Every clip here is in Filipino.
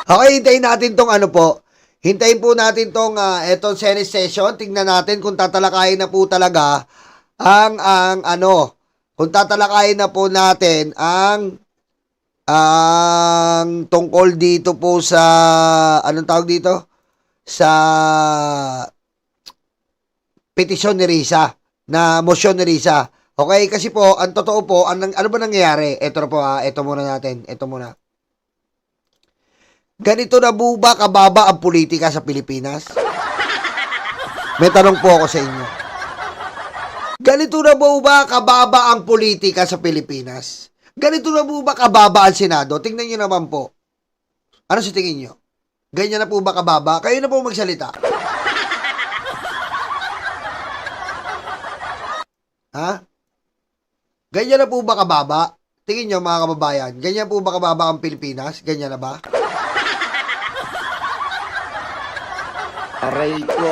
Okay, hintayin natin tong ano po. Hintayin po natin tong etong Senate session. Tingnan natin kung tatalakayin na po talaga ang ano, kung tatalakayin na po natin ang tungkol dito po sa anong tawag dito? Sa petisyon ni Risa, na motion ni Risa. Okay, kasi po, ang totoo po, ano ba nangyayari? Ito na po ito muna natin. Ito muna. Ganito na po ba kababa ang politika sa Pilipinas? May tanong po ako sa inyo. Ganito na po ba kababa ang politika sa Pilipinas? Ganito na po ba kababa ang Senado? Tingnan nyo naman po. Ano sa tingin nyo? Ganyan na po ba kababa? Kayo na po magsalita. Ha? Ganyan na po ba kababa? Tingin nyo mga kababayan, ganyan po ba kababa ang Pilipinas? Ganyan na ba? Aray ko.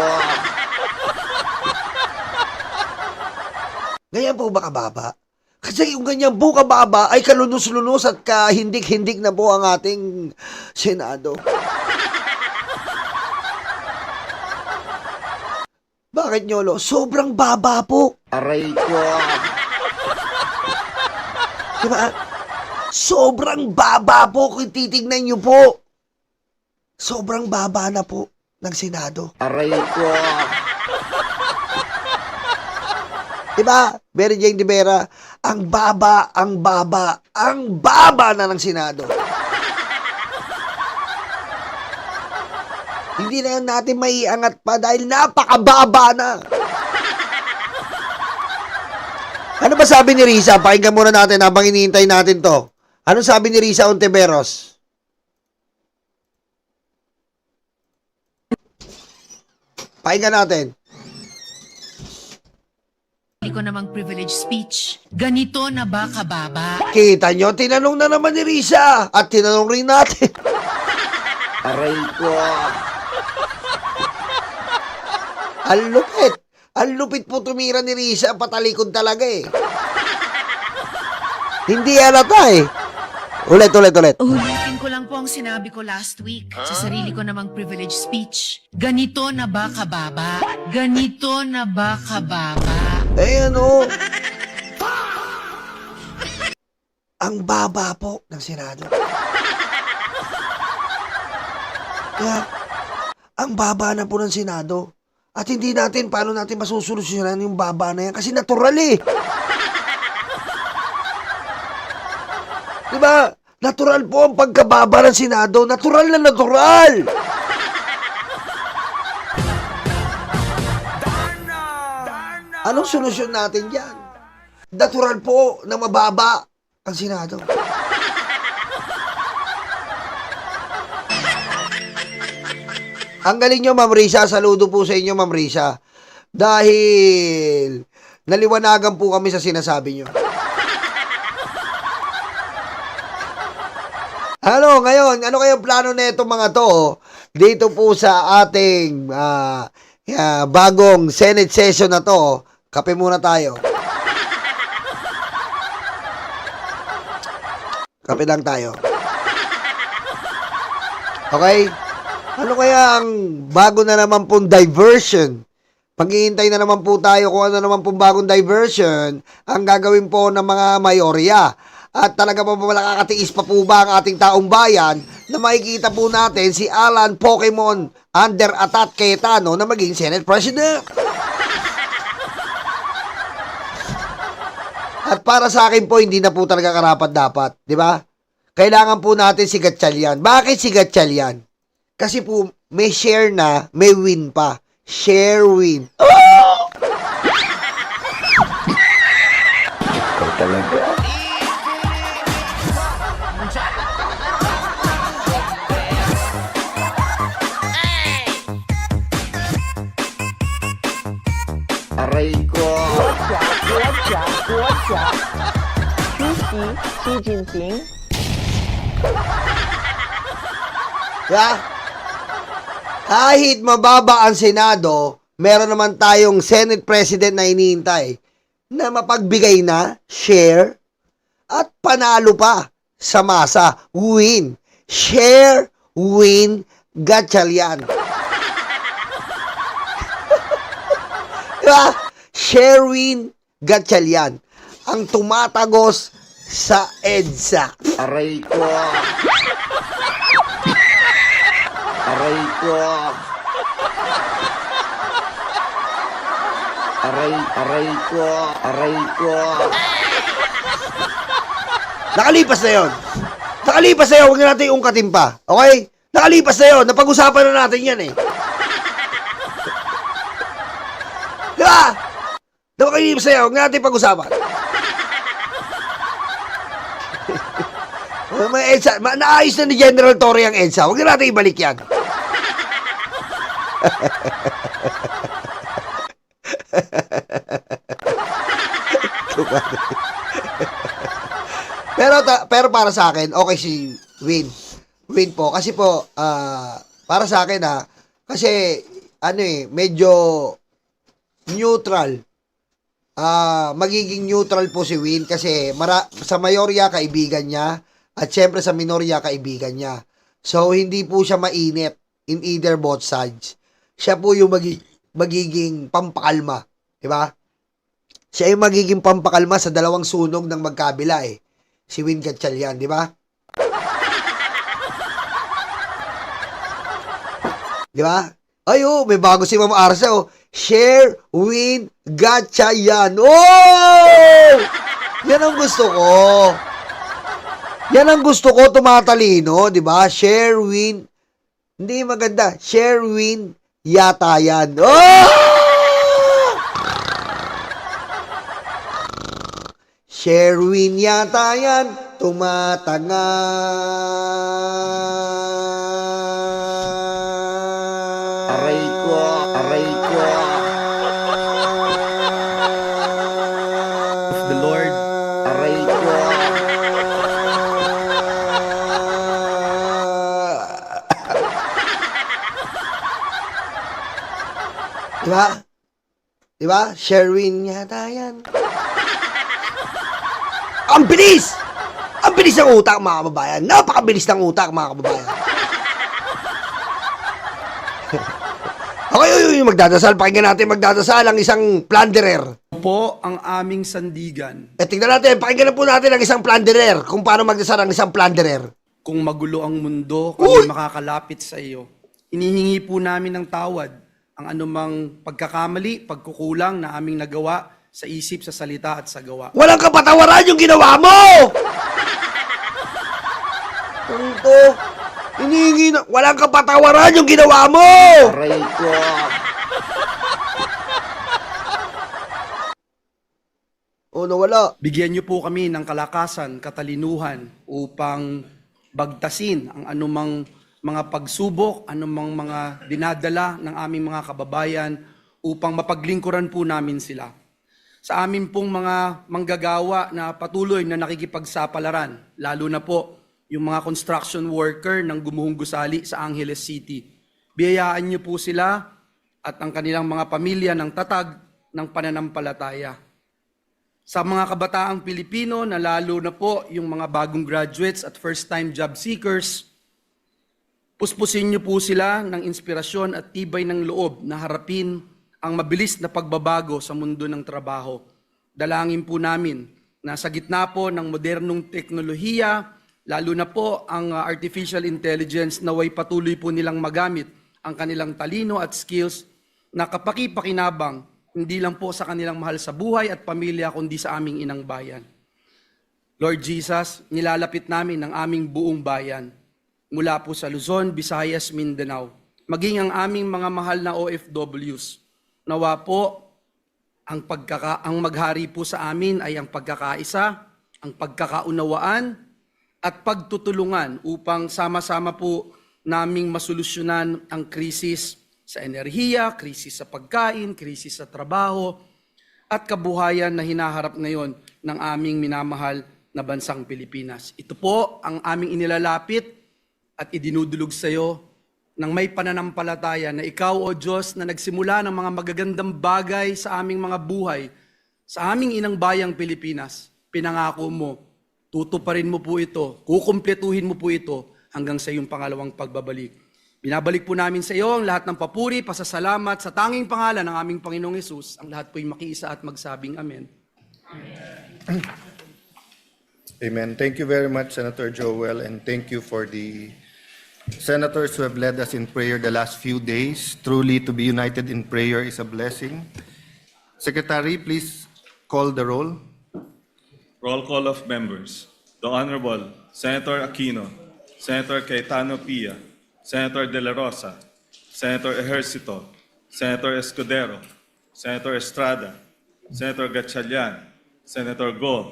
Ganyan po ba kababa? Kasi kung ganyan po kababa, ay kalunos-lunos at kahindik-hindik na po ang ating Senado. Bakit, Nyolo? Sobrang baba po. Aray ko. Diba? Sobrang baba po kung titignan nyo po. Sobrang baba na po ng Senado. Aray ko. Diba? Mary Jane de Vera, ang baba na ng Senado. Hindi na natin maiangat pa dahil napakababa na. Ano ba sabi ni Risa? Pakinggan muna natin habang iniintay natin to. Ano sabi ni Risa Ontiveros? Pakinggan natin. Hindi ko namang privilege speech. Ganito na ba kababa? Kita nyo, tinanong na naman ni Risa. At tinanong rin natin. Aray ko. Ang lupit. Ang lupit po tumira ni Risa. Patalikod talaga eh. Hindi halata eh. Ulit. Ulitin ko lang po ang sinabi ko last week sa sarili ko namang privilege speech. Ganito na ba kababa? Ganito na ba kababa? Eh ano? Ang baba po ng Senado. Kaya, ang baba na po ng Senado. At hindi natin, paano natin masusolusyonan yung baba na yan? Kasi natural eh. Diba? Natural po ang pagkababa ng Senado. Natural na natural. Anong solusyon natin dyan? Natural po na mababa ang Senado. Ang galing nyo, Ma'am Risa. Saludo po sa inyo, Ma'am Risa. Dahil naliwanagan po kami sa sinasabi nyo. Ano, ngayon, ano kayong plano na itong mga to? Dito po sa ating bagong Senate session na to. Kape muna tayo. Kape lang tayo. Okay? Ano kaya ang bago na naman pong diversion? Paghihintay na naman po tayo kung ano naman pong bagong diversion ang gagawin po ng mga mayorya. At talaga pa nakakatiis pa po ba ang ating taong bayan na makikita po natin si Alan Pokemon Under Attack Cayetano na maging Senate President? At para sa akin po, hindi na po talaga karapat-dapat. Di ba? Kailangan po natin si Gatchalian. Bakit si Gatchalian? Kasi po, may share na, may win pa. Share win. Oh! Ikaw talaga. Aray ko. 国家主席习近平 Diba? Kahit mababa ang Senado, meron naman tayong Senate President na iniintay na mapagbigay na, share, at panalo pa sa masa, win. Share, Win Gatchalian. Diba? Sherwin Gatchalian. Ang tumatagos sa EDSA. Aray ko. Aray ko. Aray ko. Aray ko. Nakalipas na yun. Nakalipas na yun. Huwag na natin iungkatin pa. Okay? Nakalipas na yun. Napag-usapan na natin yan eh. Diba? Nakalipas na yun. Huwag na natin pag-usapan. May EDSA. Naayos na ni General Torre ang EDSA. Huwag na natin ibalik yan. pero para sa akin, okay si Win. Win po. Kasi po, para sa akin kasi, medyo neutral. Magiging neutral po si Win kasi sa mayorya, kaibigan niya. At syempre sa minorya, kaibigan niya. So, hindi po siya mainit in either both sides. Siya po yung magiging pampakalma. Diba? Siya yung magiging pampakalma sa dalawang sunog ng magkabila eh. Si Win Gatchalian, di ba? Di ba? Ay, may bago si Ma'am Arsa, Share, Win, Gatchalian. Oh! Yan ang gusto ko. Yan ang gusto ko, tumatalino, di ba? Share, Win. Hindi maganda. Share, Win, yata yan. Oh! Sherwin yata yan, tumatanga. Aray ko. Aray ko. Of the Lord. Aray ko. Diba? Diba? Sherwin yata yan. Ang bilis! Ang bilis ng utak, mga kababayan. Napakabilis ng utak, mga kababayan. Okay, magdadasal. Pakinggan natin magdadasal ang isang plunderer. Po ang aming sandigan. Tingnan natin, pakinggan na po natin ang isang plunderer. Kung paano magdasal ang isang plunderer. Kung magulo ang mundo, kami makakalapit sa iyo. Inihingi po namin ng tawad ang anumang pagkakamali, pagkukulang na aming nagawa sa isip, sa salita at sa gawa. Walang kapatawaran yung ginawa mo! Punto. Hinihingi na. Walang kapatawaran yung ginawa mo! Aray ko. Nawala. Bigyan niyo po kami ng kalakasan, katalinuhan upang bagtasin ang anumang mga pagsubok, anumang mga dinadala ng aming mga kababayan upang mapaglingkuran po namin sila. Sa amin pong mga manggagawa na patuloy na nakikipagsapalaran, lalo na po yung mga construction worker ng Gumuhong Gusali sa Angeles City. Biyayaan niyo po sila at ang kanilang mga pamilya ng tatag ng pananampalataya. Sa mga kabataang Pilipino na lalo na po yung mga bagong graduates at first-time job seekers, puspusin niyo po sila ng inspirasyon at tibay ng loob na harapin ang mabilis na pagbabago sa mundo ng trabaho. Dalangin po namin na sa gitna po ng modernong teknolohiya, lalo na po ang artificial intelligence, naway patuloy po nilang magamit ang kanilang talino at skills na kapaki-pakinabang, hindi lang po sa kanilang mahal sa buhay at pamilya, kundi sa aming inang bayan. Lord Jesus, nilalapit namin ang aming buong bayan, mula po sa Luzon, Visayas, Mindanao, maging ang aming mga mahal na OFWs. Nawa po, ang maghari po sa amin ay ang pagkakaisa, ang pagkakaunawaan, at pagtutulungan upang sama-sama po naming masolusyonan ang krisis sa enerhiya, krisis sa pagkain, krisis sa trabaho, at kabuhayan na hinaharap ngayon ng aming minamahal na bansang Pilipinas. Ito po ang aming inilalapit at idinudulog sa iyo nang may pananampalataya na ikaw, O Diyos, na nagsimula ng mga magagandang bagay sa aming mga buhay, sa aming inang bayang Pilipinas, pinangako mo, tutuparin mo po ito, kukumpletuhin mo po ito hanggang sa iyong pangalawang pagbabalik. Binabalik po namin sa iyo ang lahat ng papuri, pasasalamat sa tanging pangalan ng aming Panginoong Hesus. Ang lahat po'y makiisa at magsabing amen. Amen. Thank you very much, Senator Joel, and thank you for the senators who have led us in prayer the last few days. Truly, to be united in prayer is a blessing. Secretary, please call the roll. Roll call of members. The Honorable Senator Aquino, Senator Cayetano Pia, Senator De La Rosa, Senator Ejercito, Senator Escudero, Senator Estrada, Senator Gatchalian, Senator Go,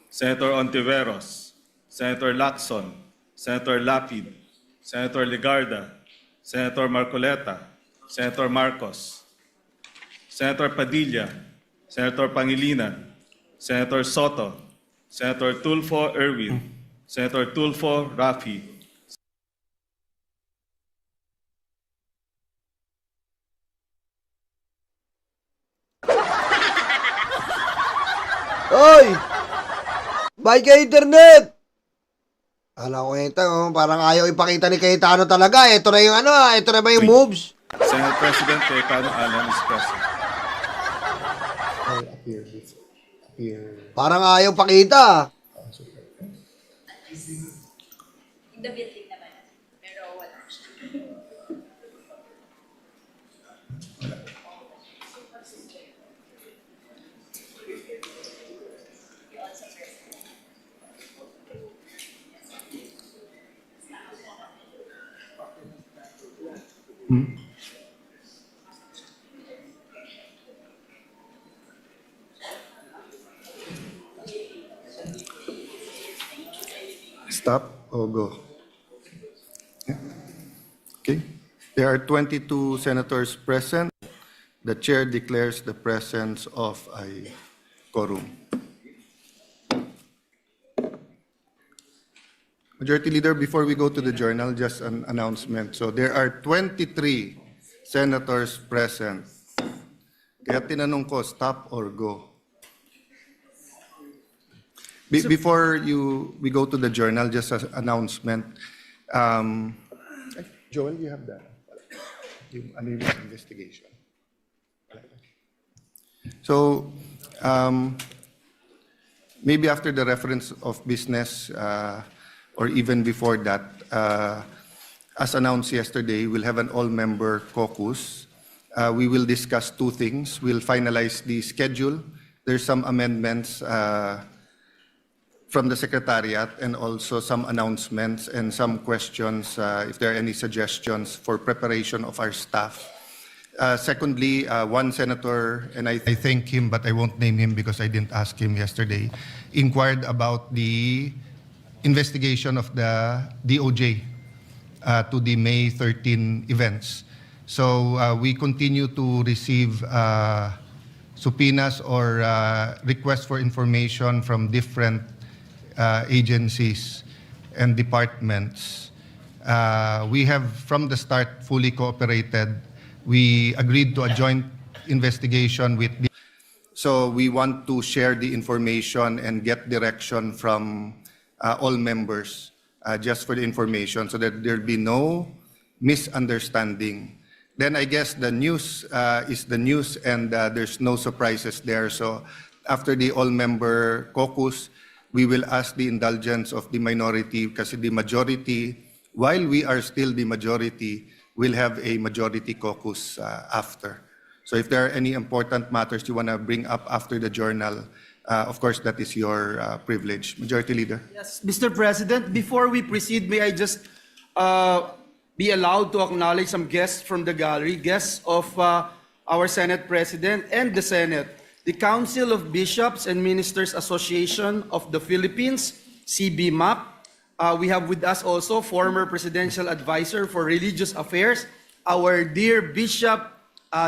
Senator Ontiveros, Senator Lacson, Senator Lapid, Senator Ligarda, Senator Marcoleta, Senator Marcos, Senator Padilla, Senator Pangilinan, Senator Soto, Senator Tulfo Erwin, Senator Tulfo Rafi, Hoy! Bye kay internet! Alam ko ito, parang ayaw ipakita ni Cayetano talaga. Ito na yung ito na ba yung moves? Senate President Cayetano Alan is present. Parang ayaw pakita. The building naman. Pero wala siya. Stop or go? Yeah. Okay. There are 22 senators present. The chair declares the presence of a quorum. Majority Leader, before we go to the journal, just an announcement. So there are 23 senators present. Kaya tinanong ko, stop or go? Before we go to the journal, just an announcement. Joel, you have that? Yung investigation. So, maybe after the reference of business, or even before that, as announced yesterday, we'll have an all-member caucus. We will discuss two things. We'll finalize the schedule. There's some amendments from the Secretariat and also some announcements and some questions, if there are any suggestions for preparation of our staff. Secondly, one senator, and I thank him, but I won't name him because I didn't ask him yesterday, inquired about the investigation of the DOJ to the May 13 events. So we continue to receive subpoenas or requests for information from different agencies and departments. We have, from the start, fully cooperated. We agreed to a joint investigation with the... So we want to share the information and get direction from all members, just for the information, so that there'll be no misunderstanding. Then I guess the news is the news, and there's no surprises there. So after the all-member caucus, we will ask the indulgence of the minority, kasi the majority, while we are still the majority, will have a majority caucus after. So if there are any important matters you want to bring up after the journal, of course, that is your privilege. Majority Leader. Yes, Mr. President, before we proceed, may I just be allowed to acknowledge some guests from the gallery, guests of our Senate President and the Senate. The Council of Bishops and Ministers Association of the Philippines, CBMAP. We have with us also former Presidential Advisor for Religious Affairs, our dear Bishop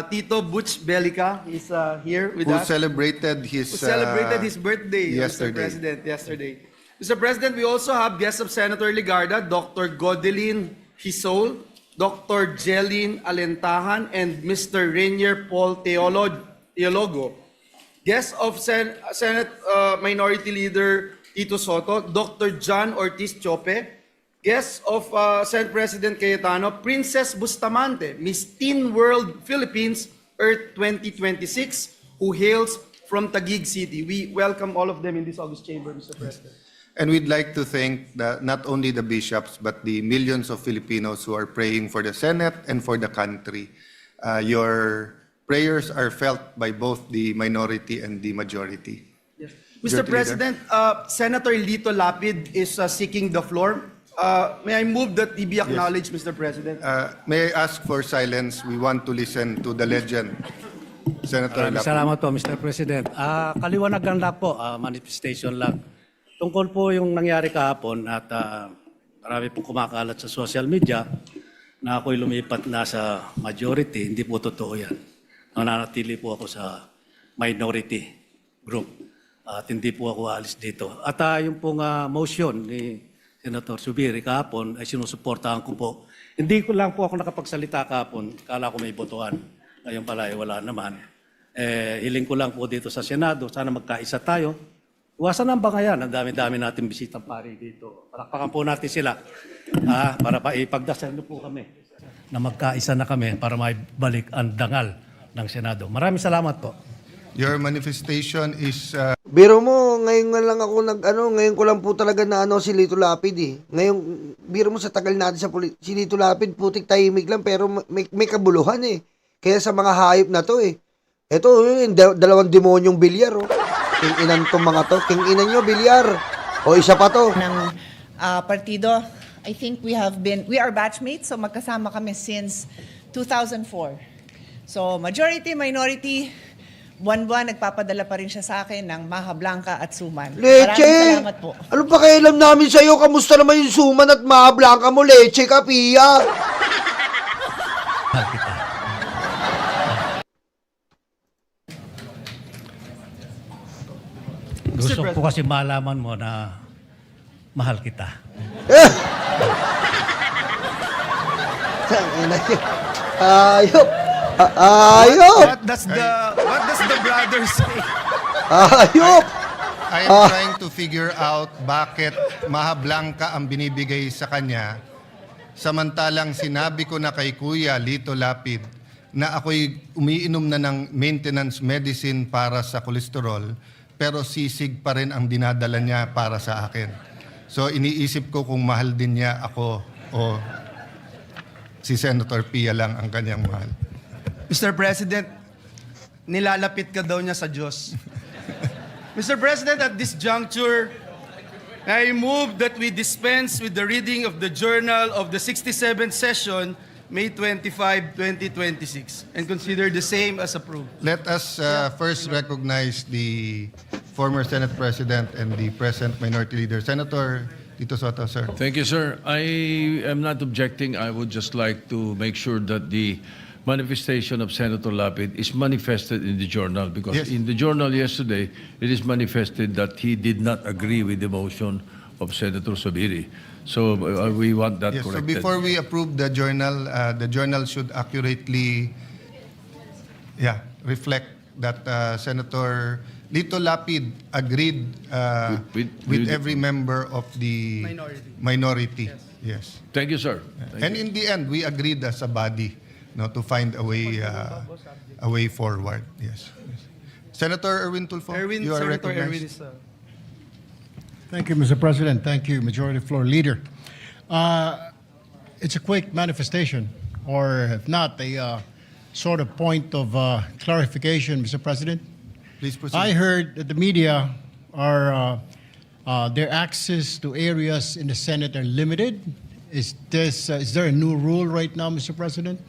Tito Butch Belica is here with us. Who celebrated his birthday, yesterday. Mr. President, yesterday. Mr. President, we also have guests of Senator Ligarda, Dr. Godelin Hisol, Dr. Jelyn Alentahan, and Mr. Rainier Paul Teologo. Guests of Senate Minority Leader Tito Soto, Dr. John Ortiz Chope, Guest of Senate President Cayetano, Princess Bustamante, Miss Teen World Philippines Earth 2026, who hails from Taguig City. We welcome all of them in this August chamber, Mr. President. And we'd like to thank not only the bishops, but the millions of Filipinos who are praying for the Senate and for the country. Your prayers are felt by both the minority and the majority. Yes. Mr. Majority President, Senator Lito Lapid is seeking the floor. May I move that he be acknowledged, Mr. President? May I ask for silence? We want to listen to the legend, Senator Lapid. Salamat po, Mr. President. Kaliwanagan lang po, manifestation lang. Tungkol po yung nangyari kahapon at marami pong kumakalat sa social media na ako'y lumipat na sa majority. Hindi po totoo yan. Nananatili po ako sa minority group at hindi po ako alis dito. At yung pong motion ni Senator Zubiri kahapon ay sinusuportahan ko po. Hindi ko lang po ako nakapagsalita kahapon. Kala ko may botohan. Ngayon pala wala naman. Hiling ko lang po dito sa Senado. Sana magkaisa tayo. Iwasan ang bangayan. Ang dami-dami natin bisitang pari dito. Palakpakan po natin sila. Para ipagdasal po kami na magkaisa na kami para maibalik ang dangal ng Senado. Maraming salamat po. Your manifestation is Biro mo, ngayon nga lang ako ngayon ko lang po talaga na si Lito Lapid eh. Ngayon, biro mo sa tagal natin si Lito Lapid, putik tahimik lang pero may kabuluhan eh. Kaya sa mga hayop na to eh. Ito, dalawang demonyong bilyar oh. King inan tong mga to. King inan nyo, bilyar. O isa pa to. Ng partido, I think we are batchmates, so magkasama kami since 2004. So majority, minority, buwan-buwan nagpapadala pa rin siya sa akin ng Maha Blanca at Suman. Leche! Maraming salamat po. Ano pa kailam namin sa'yo? Kamusta naman yung Suman at Maha Blanca mo? Leche ka, Pia! Mahal kita. Gusto ko kasi malaman mo na mahal kita. Ayop! Ayop! What does the brother say? Ayop! I am trying to figure out bakit Maha Blanca ang binibigay sa kanya, samantalang sinabi ko na kay Kuya Lito Lapid na ako'y umiinom na ng maintenance medicine para sa kolesterol, pero sisig pa rin ang dinadala niya para sa akin. So iniisip ko kung mahal din niya ako o si Senator Pia lang ang kanyang mahal. Mr. President, nilalapit ka daw niya sa Diyos. Mr. President, at this juncture, I move that we dispense with the reading of the journal of the 67th session, May 25, 2026, and consider the same as approved. Let us first recognize the former Senate President and the present Minority Leader. Senator Tito Soto, sir. Thank you, sir. I am not objecting. I would just like to make sure that the manifestation of Senator Lapid is manifested in the journal because Yes. in the journal yesterday, it is manifested that he did not agree with the motion of Senator Zubiri. So we want that Yes, so corrected. before we approve the journal should accurately reflect that Senator Lito Lapid agreed with every member of the minority. Yes. Thank you, sir. Thank And you. in the end, we agreed as a body to find a way forward. Yes. Senator Erwin Tulfo, you are Senator Erwin recognized. is... Thank you, Mr. President. Thank you, Majority Floor Leader. It's a quick manifestation, or if not, a sort of point of clarification, Mr. President. Please proceed. I heard that the media are their access to areas in the Senate are limited. Is there a new rule right now, Mr. President?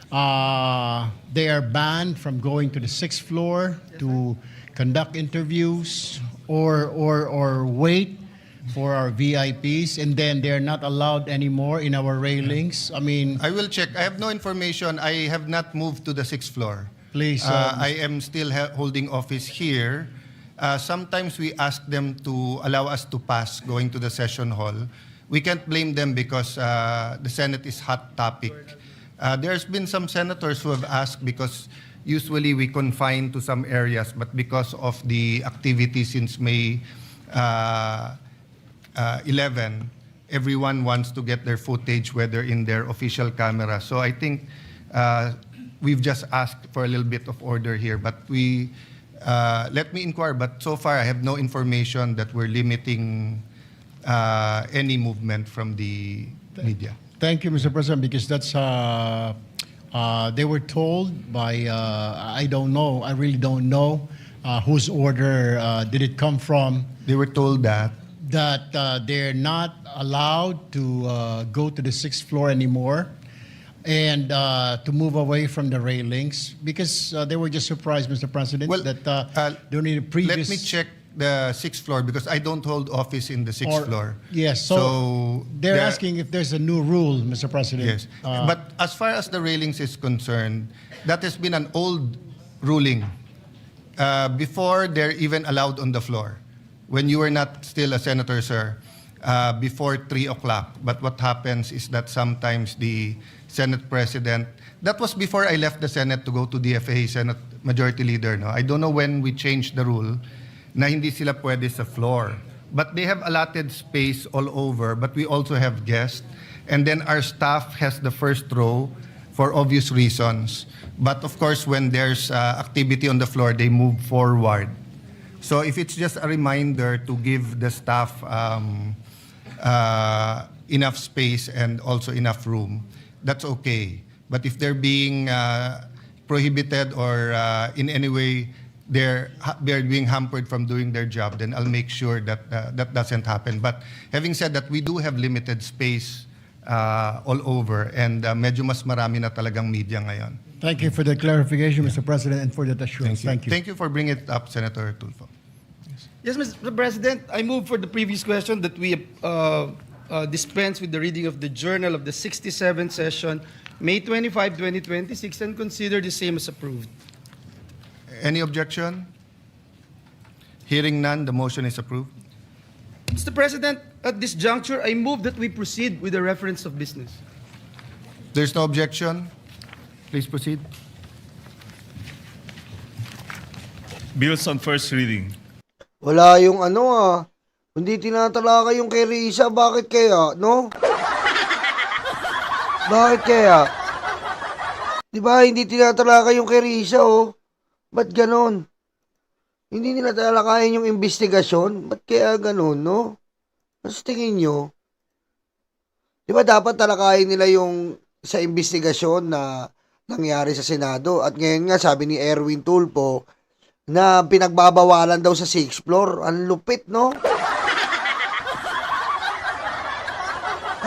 They are banned from going to the 6th floor to conduct interviews or wait for our VIPs, and then they're not allowed anymore in our railings. I mean, I will check. I have no information. I have not moved to the 6th floor. please. I am still holding office here. Sometimes we ask them to allow us to pass going to the session hall. We can't blame them because the Senate is hot topic. There's been some senators who have asked because usually we confine to some areas, but because of the activity since May 11, everyone wants to get their footage, whether in their official camera. So I think we've just asked for a little bit of order here, but let me inquire. But so far, I have no information that we're limiting any movement from the media. Thank you, Mr. President, because that's they were told by I don't know. I really don't know whose order did it come from. They were told that They're not allowed to go to the 6th floor anymore and to move away from the railings because they were just surprised, Mr. President, that during the previous... Let me check the 6th floor because I don't hold office in the 6th floor. Yes, so they're asking if there's a new rule, Mr. President. Yes, but as far as the railings is concerned, that has been an old ruling before they're even allowed on the floor. When you were not still a senator, sir, before 3 o'clock. But what happens is that sometimes the Senate President, that was before I left the Senate to go to DFA, Senate Majority Leader. No? I don't know when we changed the rule na hindi sila pwede sa floor. But they have allotted space all over, but we also have guests. And then our staff has the first row for obvious reasons. But of course, when there's activity on the floor, they move forward. So if it's just a reminder to give the staff enough space and also enough room, that's okay. But if they're being prohibited or in any way they're being hampered from doing their job, then I'll make sure that that doesn't happen. But having said that, we do have limited space all over and medyo mas marami na talagang media ngayon. Thank you for the clarification, Mr. President, and for that assurance. Thank you. Thank you for bringing it up, Senator Tulfo. Yes, Mr. President, I move for the previous question that we dispense with the reading of the journal of the 67th session, May 25, 2026, and consider the same as approved. Any objection? Hearing none, the motion is approved. Mr. President, at this juncture, I move that we proceed with the reference of business. There's no objection. Please proceed. Bills on first reading. Wala yung hindi tinatalaka yung kay Risa. Bakit kaya, no? Bakit kaya? Di ba, hindi tinatalaka yung kay Risa, oh. Ba't ganon? Hindi nila talakayin yung investigasyon? Ba't kaya ganon, no? Mas tingin nyo? Di ba dapat talakayin nila yung sa investigasyon na nangyari sa Senado? At ngayon nga, sabi ni Erwin Tulfo, na pinagbabawalan daw sa 6th floor. Ang lupit, no?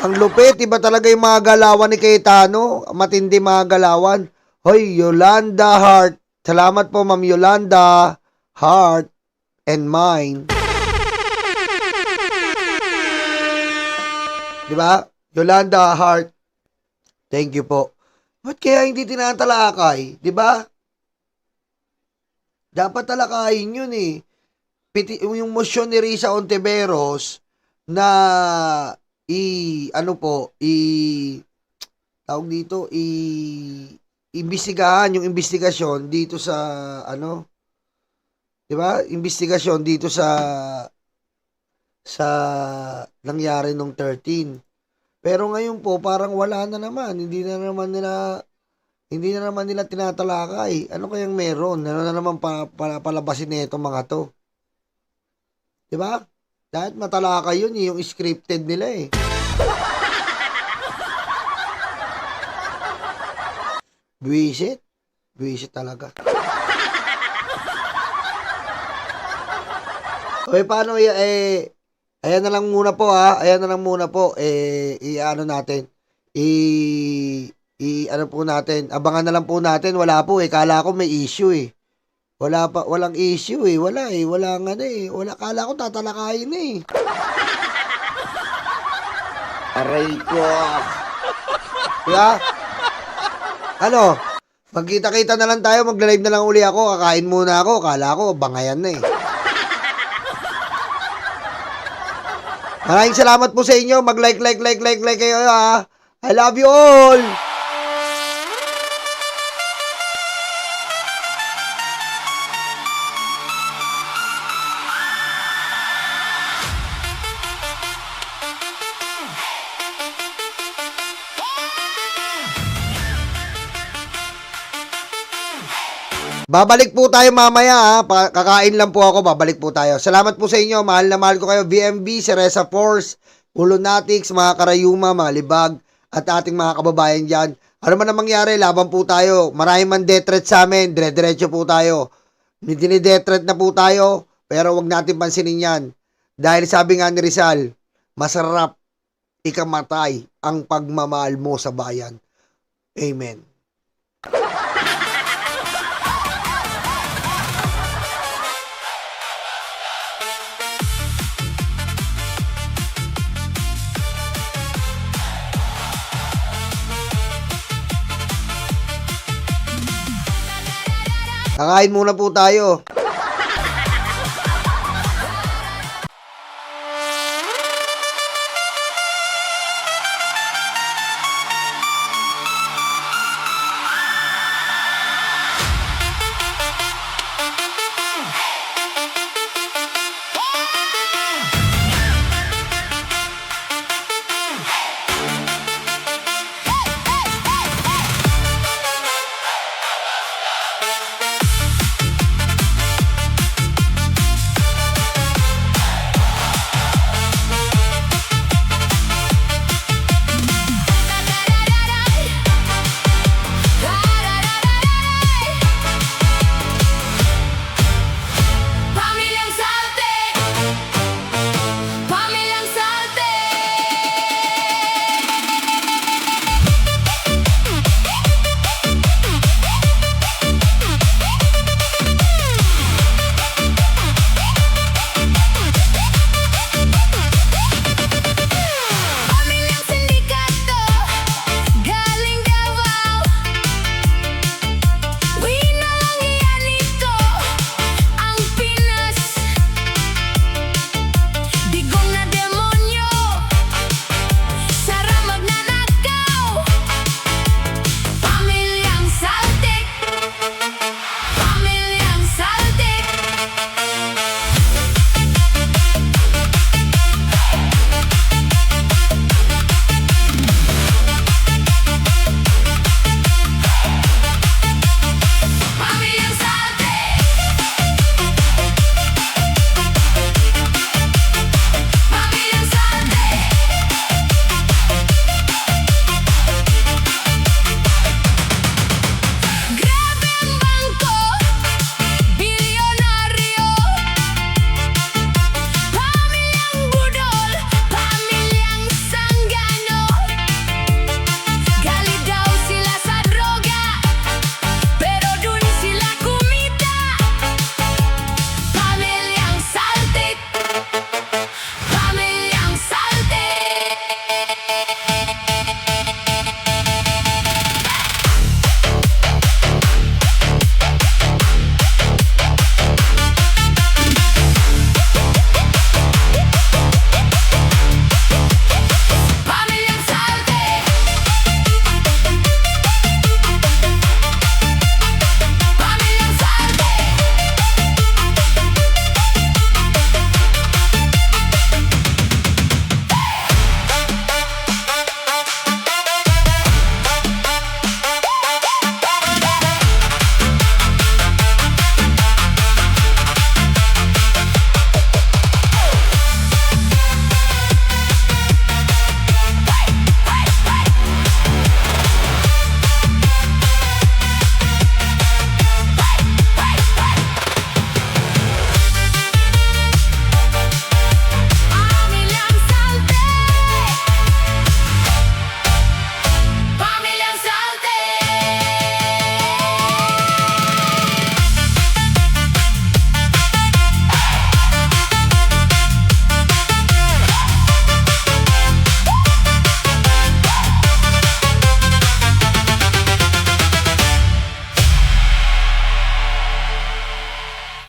Ang lupit. Iba talaga yung mga galawan ni Cayetano. Matindi mga galawan. Hoy, Yolanda Hart. Salamat po, Ma'am Yolanda Hart and mine. Diba? Yolanda Hart. Thank you po. Ba't kaya hindi tinatalakay? Diba? Dapat talakayin yun eh. Yung motion ni Risa Ontiveros na imbestigahan yung investigasyon dito sa di ba? Investigasyon dito sa nangyari nung 13. Pero ngayon po parang wala na naman, hindi na naman nila tinatalakay. Ano kayang meron? Ano na naman palabasin nito mga to? Di ba? Dahil matalakay yun, yung scripted nila eh. Buwisit? Buwisit talaga. Okay, paano ayan na lang muna po ha. Ayan na lang muna po. Ano natin. Ano po natin. Abangan na lang po natin. Wala po eh. Kala ko may issue eh. Walang issue eh. Wala eh. Wala nga na eh. Kala ko tatalakayin eh. Aray ko. Diba? Ano? Magkita-kita na lang tayo. Magla-live na lang uli ako. Kakain muna ako. Kala ko bangayan na eh. Maraming salamat po sa inyo. Mag-like kayo ha. I love you all. Babalik po tayo mamaya ha. Kakain lang po ako, babalik po tayo. Salamat po sa inyo, mahal na mahal ko kayo. VMB, Cereza Force, Ulonatics, mga karayuma, mga libag, at ating mga kababayan dyan. Ano man ang mangyari, laban po tayo. Maraming man death threat sa amin, dire-diretso po tayo. Dini-death threat na po tayo, pero wag natin pansinin yan. Dahil sabi nga ni Rizal, masarap ikamatay ang pagmamahal mo sa bayan. Amen. Kakain muna po tayo.